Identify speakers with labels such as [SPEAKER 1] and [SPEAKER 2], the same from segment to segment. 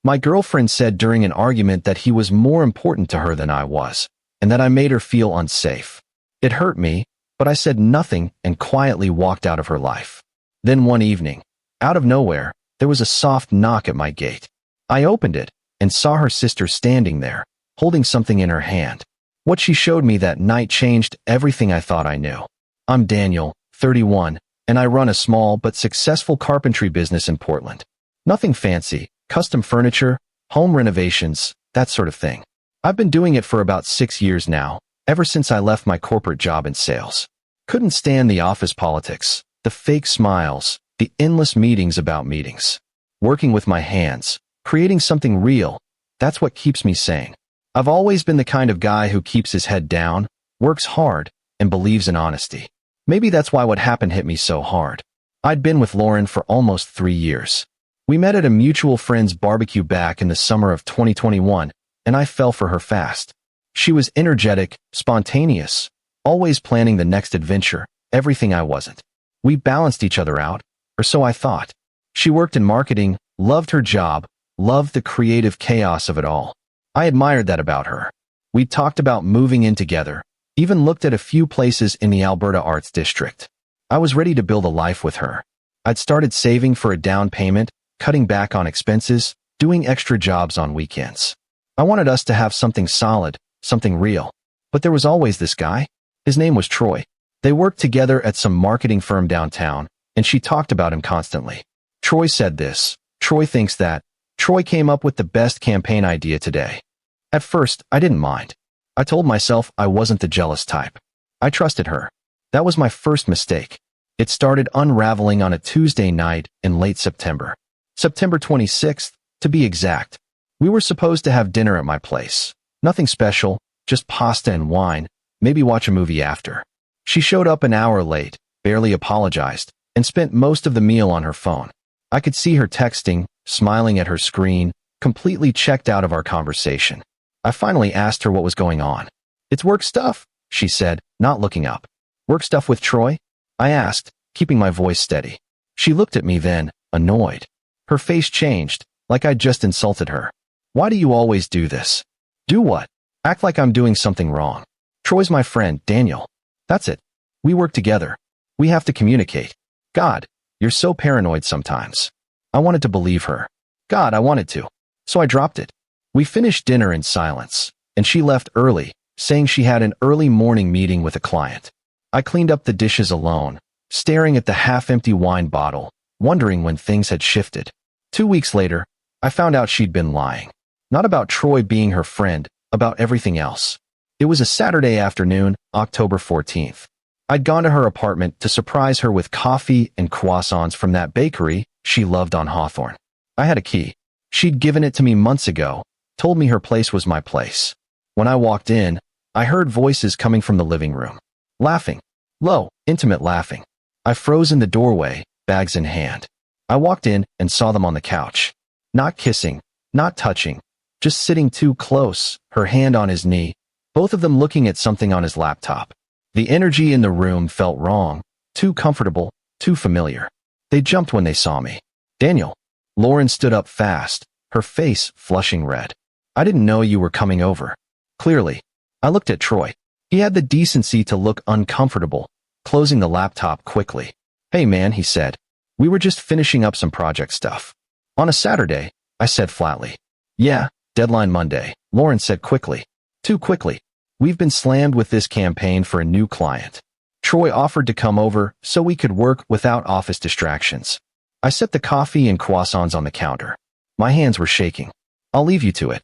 [SPEAKER 1] My girlfriend said during an argument that he was more important to her than I was, and that I made her feel unsafe. It hurt me, but I said nothing and quietly walked out of her life. Then one evening, out of nowhere, there was a soft knock at my gate. I opened it and saw her sister standing there, holding something in her hand. What she showed me that night changed everything I thought I knew. I'm Daniel, 31, and I run a small but successful carpentry business in Portland. Nothing fancy, custom furniture, home renovations, that sort of thing. I've been doing it for about 6 years now, ever since I left my corporate job in sales. Couldn't stand the office politics, the fake smiles, the endless meetings about meetings. Working with my hands, creating something real, that's what keeps me sane. I've always been the kind of guy who keeps his head down, works hard, and believes in honesty. Maybe that's why what happened hit me so hard. I'd been with Lauren for almost 3 years. We met at a mutual friend's barbecue back in the summer of 2021, and I fell for her fast. She was energetic, spontaneous, always planning the next adventure, everything I wasn't. We balanced each other out, or so I thought. She worked in marketing, loved her job, loved the creative chaos of it all. I admired that about her. We talked about moving in together, even looked at a few places in the Alberta Arts District. I was ready to build a life with her. I'd started saving for a down payment, cutting back on expenses, doing extra jobs on weekends. I wanted us to have something solid, something real. But there was always this guy. His name was Troy. They worked together at some marketing firm downtown, and she talked about him constantly. Troy said this. Troy thinks that. Troy came up with the best campaign idea today. At first, I didn't mind. I told myself I wasn't the jealous type. I trusted her. That was my first mistake. It started unraveling on a Tuesday night in late September. September 26th, to be exact. We were supposed to have dinner at my place. Nothing special, just pasta and wine, maybe watch a movie after. She showed up an hour late, barely apologized, and spent most of the meal on her phone. I could see her texting, smiling at her screen, completely checked out of our conversation. I finally asked her what was going on. "It's work stuff," she said, not looking up. "Work stuff with Troy?" I asked, keeping my voice steady. She looked at me then, annoyed. Her face changed, like I'd just insulted her. "Why do you always do this?" "Do what?" "Act like I'm doing something wrong." "Troy's my friend, Daniel. That's it. We work together. We have to communicate." "God, you're so paranoid sometimes." I wanted to believe her. God, I wanted to. So I dropped it. We finished dinner in silence, and she left early, saying she had an early morning meeting with a client. I cleaned up the dishes alone, staring at the half-empty wine bottle, wondering when things had shifted. 2 weeks later, I found out she'd been lying. Not about Troy being her friend, about everything else. It was a Saturday afternoon, October 14th. I'd gone to her apartment to surprise her with coffee and croissants from that bakery she loved on Hawthorne. I had a key. She'd given it to me months ago, told me her place was my place. When I walked in, I heard voices coming from the living room. Laughing. Low, intimate laughing. I froze in the doorway, bags in hand. I walked in and saw them on the couch. Not kissing, not touching, just sitting too close, her hand on his knee, both of them looking at something on his laptop. The energy in the room felt wrong, too comfortable, too familiar. They jumped when they saw me. "Daniel." Lauren stood up fast, her face flushing red. "I didn't know you were coming over." Clearly. I looked at Troy. He had the decency to look uncomfortable, closing the laptop quickly. "Hey man," he said. "We were just finishing up some project stuff." "On a Saturday," I said flatly. "Yeah, deadline Monday," Lauren said quickly. Too quickly. "We've been slammed with this campaign for a new client. Troy offered to come over so we could work without office distractions." I set the coffee and croissants on the counter. My hands were shaking. "I'll leave you to it."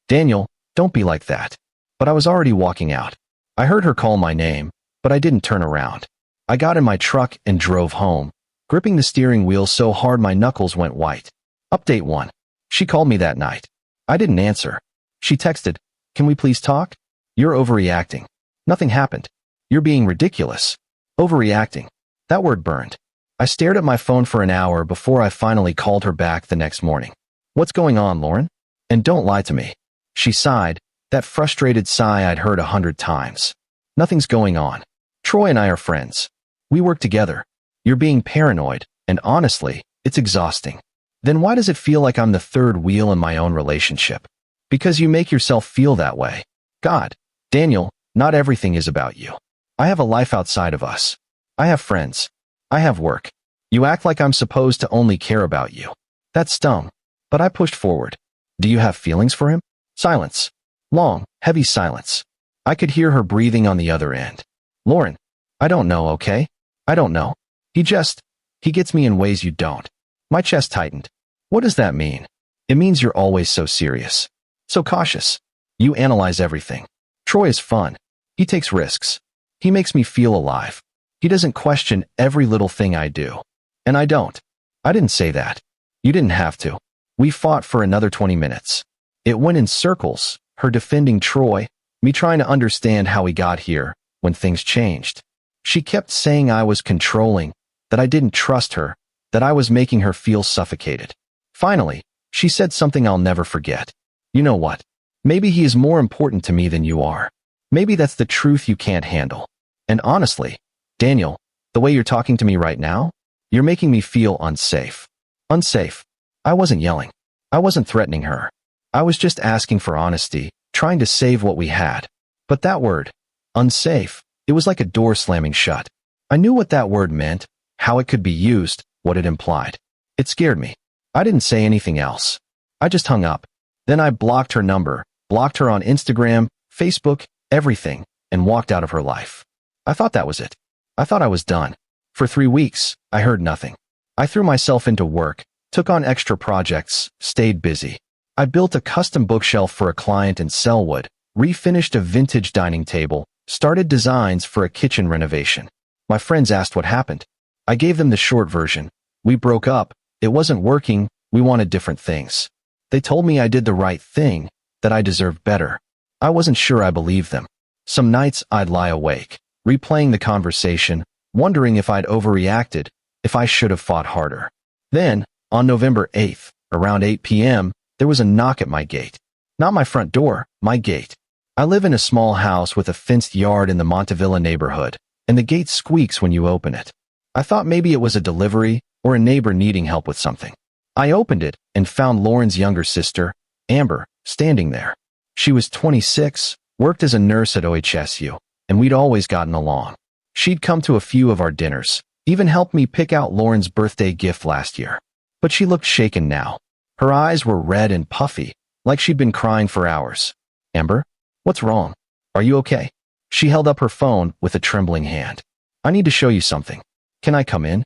[SPEAKER 1] "Daniel, don't be like that." But I was already walking out. I heard her call my name, but I didn't turn around. I got in my truck and drove home, gripping the steering wheel so hard my knuckles went white. Update 1. She called me that night. I didn't answer. She texted, "Can we please talk? You're overreacting." Nothing happened. "You're being ridiculous." Overreacting. That word burned. I stared at my phone for an hour before I finally called her back the next morning. "What's going on, Lauren? And don't lie to me." She sighed, that frustrated sigh I'd heard 100 times. "Nothing's going on. Troy and I are friends. We work together. You're being paranoid, and honestly, it's exhausting." Then why does it feel like I'm the third wheel in my own relationship? Because you make yourself feel that way. God, Daniel, not everything is about you. I have a life outside of us. I have friends. I have work. You act like I'm supposed to only care about you. That stung. But I pushed forward. Do you have feelings for him? Silence. Long, heavy silence. I could hear her breathing on the other end. Lauren, I don't know, okay? I don't know. He gets me in ways you don't. My chest tightened. What does that mean? It means you're always so serious. So cautious. You analyze everything. Troy is fun. He takes risks. He makes me feel alive. He doesn't question every little thing I do. And I don't. I didn't say that. You didn't have to. We fought for another 20 minutes. It went in circles, her defending Troy, me trying to understand how he got here when things changed. She kept saying I was controlling, that I didn't trust her, that I was making her feel suffocated. Finally, she said something I'll never forget. You know what? Maybe he is more important to me than you are. Maybe that's the truth you can't handle. And honestly, Daniel, the way you're talking to me right now, you're making me feel unsafe. Unsafe. I wasn't yelling. I wasn't threatening her. I was just asking for honesty, trying to save what we had. But that word, unsafe, it was like a door slamming shut. I knew what that word meant, how it could be used, what it implied. It scared me. I didn't say anything else. I just hung up. Then I blocked her number, blocked her on Instagram, Facebook, everything, and walked out of her life. I thought that was it. I thought I was done. For 3 weeks, I heard nothing. I threw myself into work, took on extra projects, stayed busy. I built a custom bookshelf for a client in Selwood, refinished a vintage dining table, started designs for a kitchen renovation. My friends asked what happened. I gave them the short version. We broke up. It wasn't working. We wanted different things. They told me I did the right thing, that I deserved better. I wasn't sure I believed them. Some nights I'd lie awake, replaying the conversation, wondering if I'd overreacted, if I should have fought harder. Then, on November 8th, around 8 p.m., there was a knock at my gate. Not my front door, my gate. I live in a small house with a fenced yard in the Montevilla neighborhood, and the gate squeaks when you open it. I thought maybe it was a delivery or a neighbor needing help with something. I opened it and found Lauren's younger sister, Amber, standing there. She was 26, worked as a nurse at OHSU, and we'd always gotten along. She'd come to a few of our dinners, even helped me pick out Lauren's birthday gift last year. But she looked shaken now. Her eyes were red and puffy, like she'd been crying for hours. Amber, what's wrong? Are you okay? She held up her phone with a trembling hand. I need to show you something. Can I come in?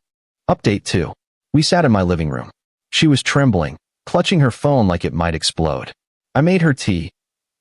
[SPEAKER 1] Update 2. We sat in my living room. She was trembling, clutching her phone like it might explode. I made her tea,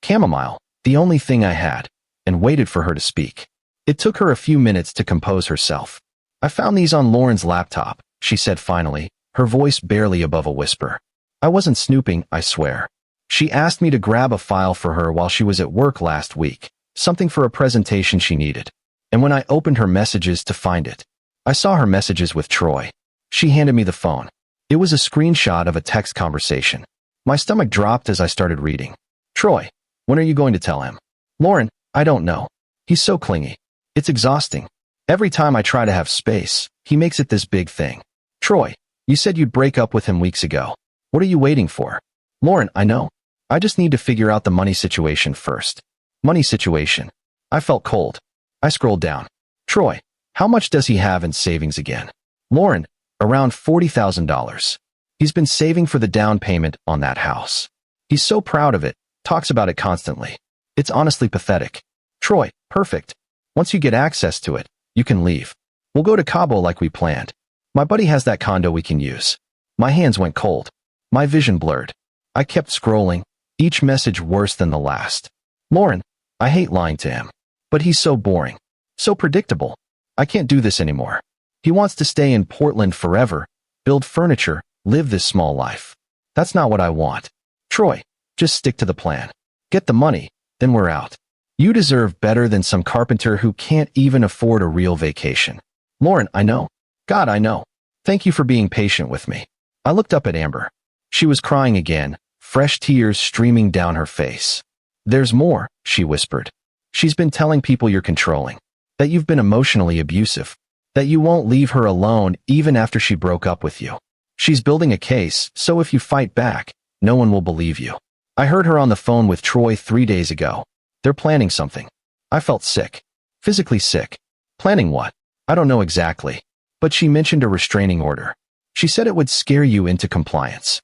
[SPEAKER 1] chamomile, the only thing I had, and waited for her to speak. It took her a few minutes to compose herself. I found these on Lauren's laptop, she said finally, her voice barely above a whisper. I wasn't snooping, I swear. She asked me to grab a file for her while she was at work last week, something for a presentation she needed. And when I opened her messages to find it, I saw her messages with Troy. She handed me the phone. It was a screenshot of a text conversation. My stomach dropped as I started reading. Troy, when are you going to tell him? Lauren, I don't know. He's so clingy. It's exhausting. Every time I try to have space, he makes it this big thing. Troy, you said you'd break up with him weeks ago. What are you waiting for? Lauren, I know. I just need to figure out the money situation first. Money situation. I felt cold. I scrolled down. Troy, how much does he have in savings again? Lauren, around $40,000. He's been saving for the down payment on that house. He's so proud of it, talks about it constantly. It's honestly pathetic. Troy, perfect. Once you get access to it, you can leave. We'll go to Cabo like we planned. My buddy has that condo we can use. My hands went cold. My vision blurred. I kept scrolling, each message worse than the last. Lauren, I hate lying to him. But he's so boring. So predictable. I can't do this anymore. He wants to stay in Portland forever, build furniture, live this small life. That's not what I want. Troy, just stick to the plan. Get the money, then we're out. You deserve better than some carpenter who can't even afford a real vacation. Lauren, I know. God, I know. Thank you for being patient with me. I looked up at Amber. She was crying again, fresh tears streaming down her face. There's more, she whispered. She's been telling people you're controlling, that you've been emotionally abusive, that you won't leave her alone even after she broke up with you. She's building a case, so if you fight back, no one will believe you. I heard her on the phone with Troy 3 days ago. They're planning something. I felt sick. Physically sick. Planning what? I don't know exactly. But she mentioned a restraining order. She said it would scare you into compliance.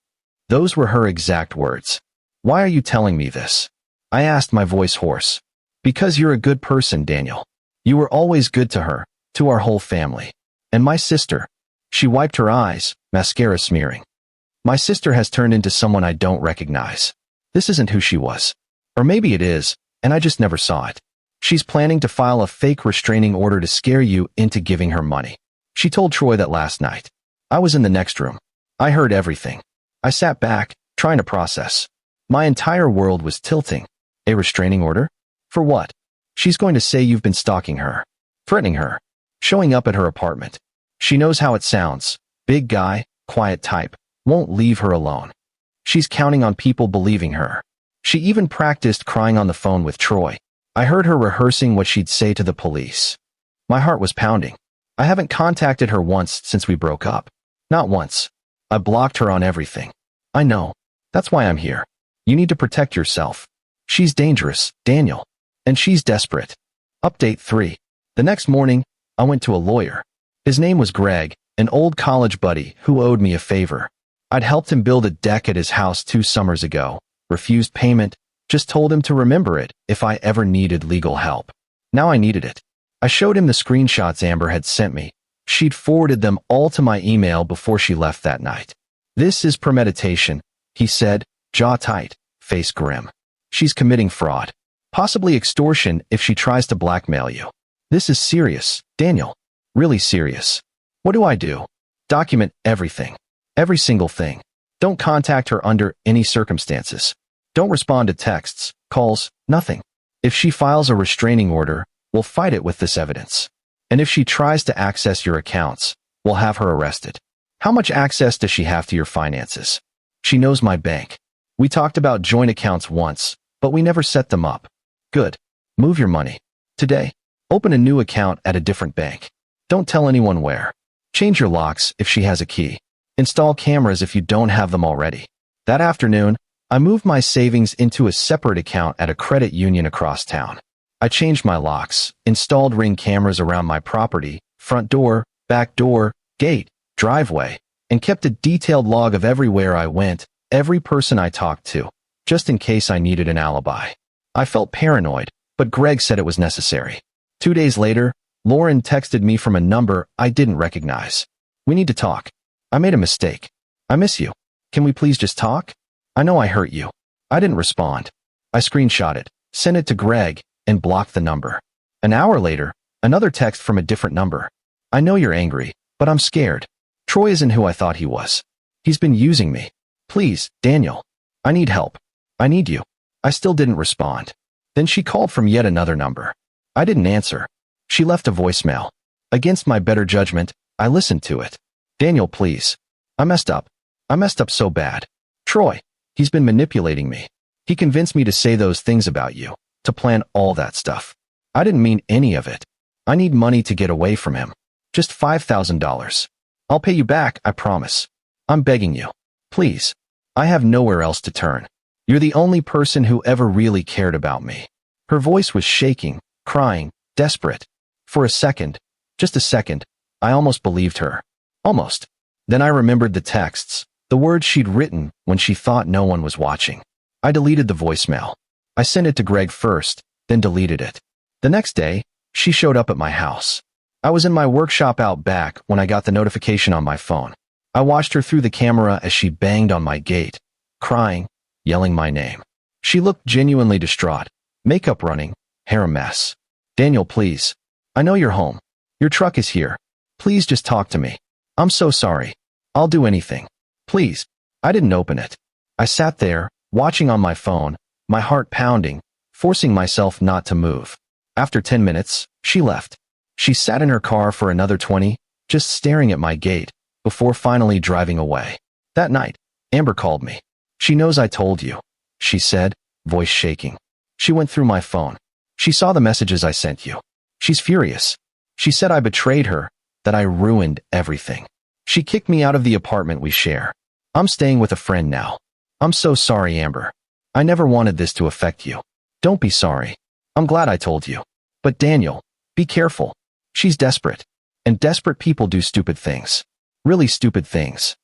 [SPEAKER 1] Those were her exact words. Why are you telling me this? I asked, my voice hoarse. Because you're a good person, Daniel. You were always good to her, to our whole family. And my sister. She wiped her eyes, mascara smearing. My sister has turned into someone I don't recognize. This isn't who she was. Or maybe it is, and I just never saw it. She's planning to file a fake restraining order to scare you into giving her money. She told Troy that last night. I was in the next room. I heard everything. I sat back, trying to process. My entire world was tilting. A restraining order? For what? She's going to say you've been stalking her, threatening her, showing up at her apartment. She knows how it sounds. Big guy, quiet type, won't leave her alone. She's counting on people believing her. She even practiced crying on the phone with Troy. I heard her rehearsing what she'd say to the police. My heart was pounding. I haven't contacted her once since we broke up. Not once. I blocked her on everything. I know. That's why I'm here. You need to protect yourself. She's dangerous, Daniel. And she's desperate. Update 3. The next morning, I went to a lawyer. His name was Greg, an old college buddy who owed me a favor. I'd helped him build a deck at his house 2 summers ago, refused payment, just told him to remember it if I ever needed legal help. Now I needed it. I showed him the screenshots Amber had sent me. She'd forwarded them all to my email before she left that night. This is premeditation, he said, jaw tight, face grim. She's committing fraud. Possibly extortion if she tries to blackmail you. This is serious, Daniel. Really serious. What do I do? Document everything. Every single thing. Don't contact her under any circumstances. Don't respond to texts, calls, nothing. If she files a restraining order, we'll fight it with this evidence. And if she tries to access your accounts, we'll have her arrested. How much access does she have to your finances? She knows my bank. We talked about joint accounts once, but we never set them up. Good. Move your money. Today, open a new account at a different bank. Don't tell anyone where. Change your locks if she has a key. Install cameras if you don't have them already. That afternoon, I moved my savings into a separate account at a credit union across town. I changed my locks, installed Ring cameras around my property, front door, back door, gate, driveway, and kept a detailed log of everywhere I went, every person I talked to, just in case I needed an alibi. I felt paranoid, but Greg said it was necessary. 2 days later, Lauren texted me from a number I didn't recognize. We need to talk. I made a mistake. I miss you. Can we please just talk? I know I hurt you. I didn't respond. I screenshot it, sent it to Greg, and blocked the number. An hour later, another text from a different number. I know you're angry, but I'm scared. Troy isn't who I thought he was. He's been using me. Please, Daniel. I need help. I need you. I still didn't respond. Then she called from yet another number. I didn't answer. She left a voicemail. Against my better judgment, I listened to it. Daniel, please. I messed up. I messed up so bad. Troy, he's been manipulating me. He convinced me to say those things about you, to plan all that stuff. I didn't mean any of it. I need money to get away from him. Just $5,000. I'll pay you back, I promise. I'm begging you. Please. I have nowhere else to turn. You're the only person who ever really cared about me. Her voice was shaking, crying, desperate. For a second, just a second, I almost believed her. Almost. Then I remembered the texts, the words she'd written when she thought no one was watching. I deleted the voicemail. I sent it to Greg first, then deleted it. The next day, she showed up at my house. I was in my workshop out back when I got the notification on my phone. I watched her through the camera as she banged on my gate, crying, yelling my name. She looked genuinely distraught, makeup running, hair a mess. Daniel, please. I know you're home. Your truck is here. Please just talk to me. I'm so sorry. I'll do anything. Please. I didn't open it. I sat there, watching on my phone, my heart pounding, forcing myself not to move. After 10 minutes, she left. She sat in her car for another 20, just staring at my gate, before finally driving away. That night, Amber called me. She knows I told you, she said, voice shaking. She went through my phone. She saw the messages I sent you. She's furious. She said I betrayed her, that I ruined everything. She kicked me out of the apartment we share. I'm staying with a friend now. I'm so sorry, Amber. I never wanted this to affect you. Don't be sorry. I'm glad I told you. But Daniel, be careful. She's desperate. And desperate people do stupid things. Really stupid things.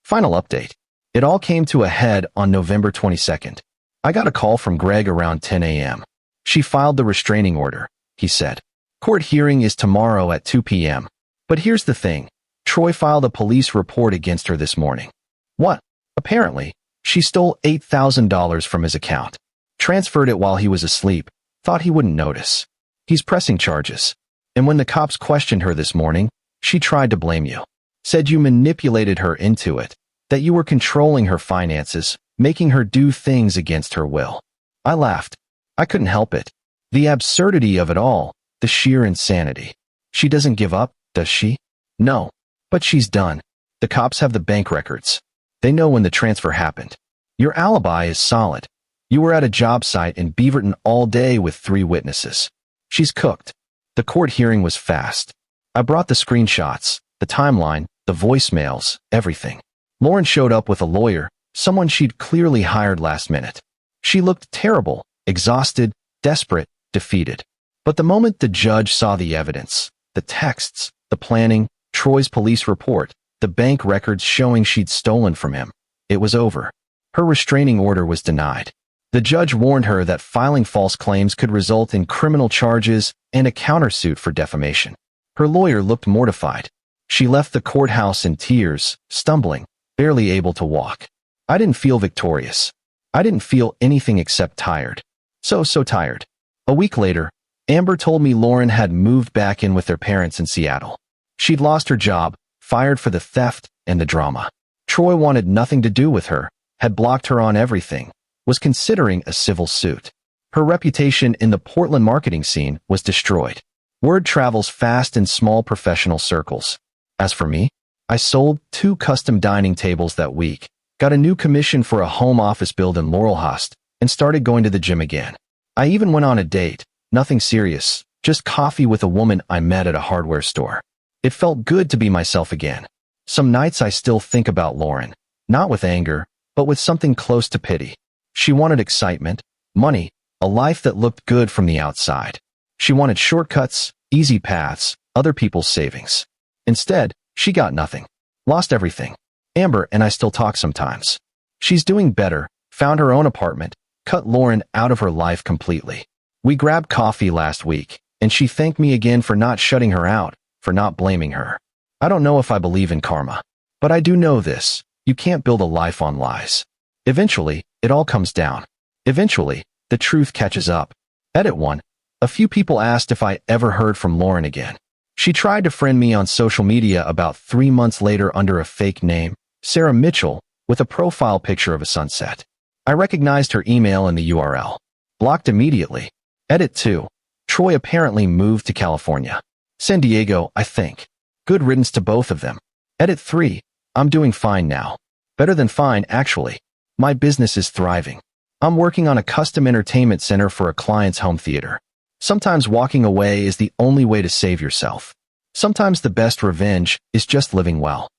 [SPEAKER 1] Final update. It all came to a head on November 22nd. I got a call from Greg around 10 a.m. She filed the restraining order, he said. Court hearing is tomorrow at 2 p.m. But here's the thing. Troy filed a police report against her this morning. What? Apparently, she stole $8,000 from his account. Transferred it while he was asleep. Thought he wouldn't notice. He's pressing charges. And when the cops questioned her this morning, she tried to blame you. Said you manipulated her into it. That you were controlling her finances, making her do things against her will. I laughed. I couldn't help it. The absurdity of it all, the sheer insanity. She doesn't give up, does she? No. But she's done. The cops have the bank records. They know when the transfer happened. Your alibi is solid. You were at a job site in Beaverton all day with 3 witnesses. She's cooked. The court hearing was fast. I brought the screenshots, the timeline, the voicemails, everything. Lauren showed up with a lawyer, someone she'd clearly hired last minute. She looked terrible, exhausted, desperate, defeated. But the moment the judge saw the evidence, the texts, the planning, Troy's police report, the bank records showing she'd stolen from him, it was over. Her restraining order was denied. The judge warned her that filing false claims could result in criminal charges and a countersuit for defamation. Her lawyer looked mortified. She left the courthouse in tears, stumbling, barely able to walk. I didn't feel victorious. I didn't feel anything except tired. So tired. A week later, Amber told me Lauren had moved back in with their parents in Seattle. She'd lost her job, fired for the theft and the drama. Troy wanted nothing to do with her, had blocked her on everything, was considering a civil suit. Her reputation in the Portland marketing scene was destroyed. Word travels fast in small professional circles. As for me, I sold 2 custom dining tables that week, got a new commission for a home office build in Laurelhurst, and started going to the gym again. I even went on a date, nothing serious, just coffee with a woman I met at a hardware store. It felt good to be myself again. Some nights I still think about Lauren, not with anger, but with something close to pity. She wanted excitement, money, a life that looked good from the outside. She wanted shortcuts, easy paths, other people's savings. Instead, she got nothing. Lost everything. Amber and I still talk sometimes. She's doing better, found her own apartment, cut Lauren out of her life completely. We grabbed coffee last week, and she thanked me again for not shutting her out, for not blaming her. I don't know if I believe in karma. But I do know this. You can't build a life on lies. Eventually, it all comes down. Eventually, the truth catches up. Edit 1. A few people asked if I ever heard from Lauren again. She tried to friend me on social media about 3 months later under a fake name, Sarah Mitchell, with a profile picture of a sunset. I recognized her email and the URL. Blocked immediately. Edit 2. Troy apparently moved to California. San Diego, I think. Good riddance to both of them. Edit 3. I'm doing fine now. Better than fine, actually. My business is thriving. I'm working on a custom entertainment center for a client's home theater. Sometimes walking away is the only way to save yourself. Sometimes the best revenge is just living well.